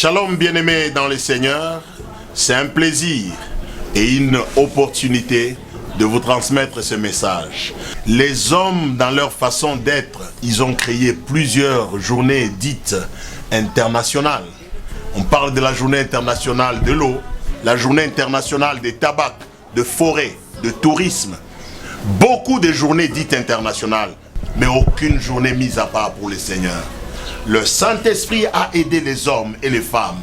Shalom bien-aimés dans le Seigneur, c'est un plaisir et une opportunité de vous transmettre ce message. Les hommes, dans leur façon d'être, ils ont créé plusieurs journées dites internationales. On parle de la journée internationale de l'eau, la journée internationale des tabacs, de forêt, de tourisme. Beaucoup de journées dites internationales, mais aucune journée mise à part pour le Seigneur. Le Saint-Esprit a aidé les hommes et les femmes,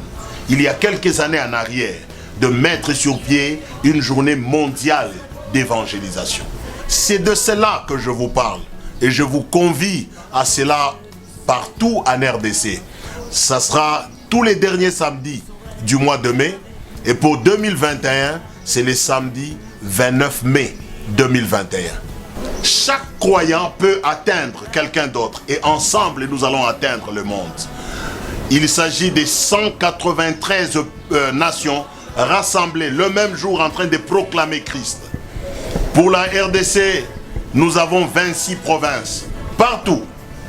il y a quelques années en arrière, de mettre sur pied une journée mondiale d'évangélisation. C'est de cela que je vous parle et je vous convie à cela partout en RDC. Ça sera tous les derniers samedis du mois de mai et pour 2021, c'est le samedi 29 mai 2021. Chaque croyant peut atteindre quelqu'un d'autre et ensemble nous allons atteindre le monde. Il s'agit de 193 nations rassemblées le même jour en train de proclamer Christ. Pour la RDC, nous avons 26 provinces. Partout,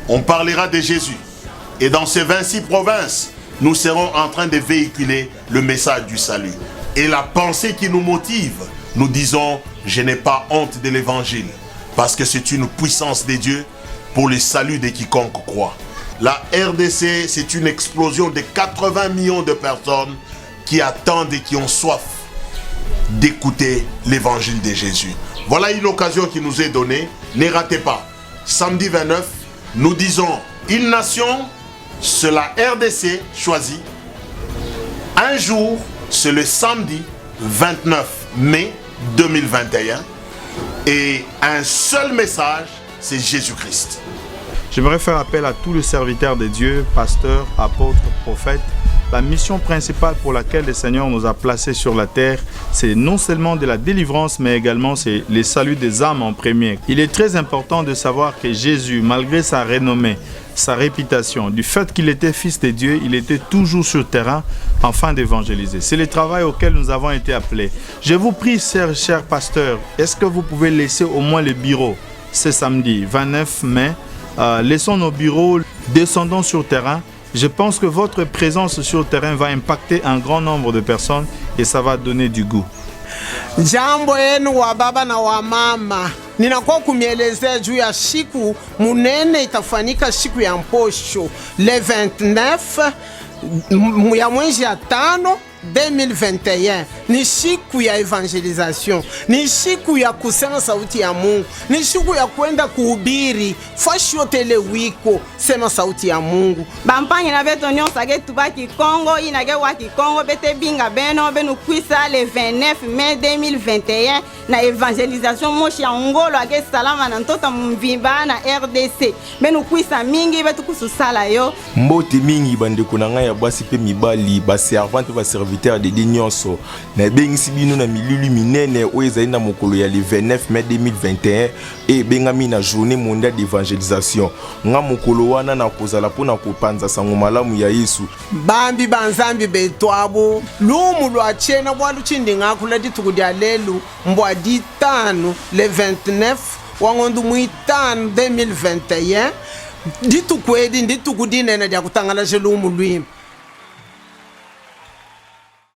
on parlera de Jésus. Et dans ces 26 provinces, nous serons en train de véhiculer le message du salut. Et la pensée qui nous motive, nous disons, je n'ai pas honte de l'évangile. Parce que c'est une puissance de Dieu pour le salut de quiconque croit. La RDC, c'est une explosion de 80 millions de personnes qui attendent et qui ont soif d'écouter l'évangile de Jésus. Voilà une occasion qui nous est donnée. Ne ratez pas. Samedi 29, nous disons une nation, c'est la RDC choisie. Un jour, c'est le samedi 29 mai 2021. Et un seul message, c'est Jésus-Christ. J'aimerais faire appel à tous les serviteurs de Dieu, pasteurs, apôtres, prophètes. La mission principale pour laquelle le Seigneur nous a placés sur la terre, c'est non seulement de la délivrance, mais également c'est le salut des âmes en premier. Il est très important de savoir que Jésus, malgré sa renommée, sa réputation, du fait qu'il était fils de Dieu, il était toujours sur le terrain afin d'évangéliser. C'est le travail auquel nous avons été appelés. Je vous prie, chers pasteurs, est-ce que vous pouvez laisser au moins le bureau ce samedi 29 mai? Laissons nos bureaux, descendons sur le terrain. Je pense que votre présence sur le terrain va impacter un grand nombre de personnes et ça va donner du goût. Jambo yenu wa baba na wa mama, ninakuwa kumielezea juu ya siku munene itafanyika siku ya mposho le 29 ya mwezi ya tano 2021. Ni siku ya evangelisation, ni siku ya kusema sauti ya Mungu, ni siku ya kwenda kuhubiri fashi yote ile wiko sema sauti ya Mungu. Bampangi na beto nyonsa ge tubaki Kongo inage waki Kongo bete binga beno benu kwisa le 29 mai 2021 na evangelisation moshi ya ngolo age salama na ntota mvimba na RDC benu kwisa mingi betu kususala yo mbote mingi bandeko na ngai ya basi pe mibali ba servante ba serviteur de nyonso na bengisi bino na milulu minene o ezali na mokolo ya le 29 mai 2021 e bengami na journée mondiale d'évangélisation nga mokolo wana na kozala pona kopanza sango malamu ya Yesu bambi banzambi betwabo lumu lwa chena bwalu chindi ngakula ditukudia lelu mbwa ditano le 29 wangondu muitano 2021 nditukudi nena dia kutangala jelumu lwimba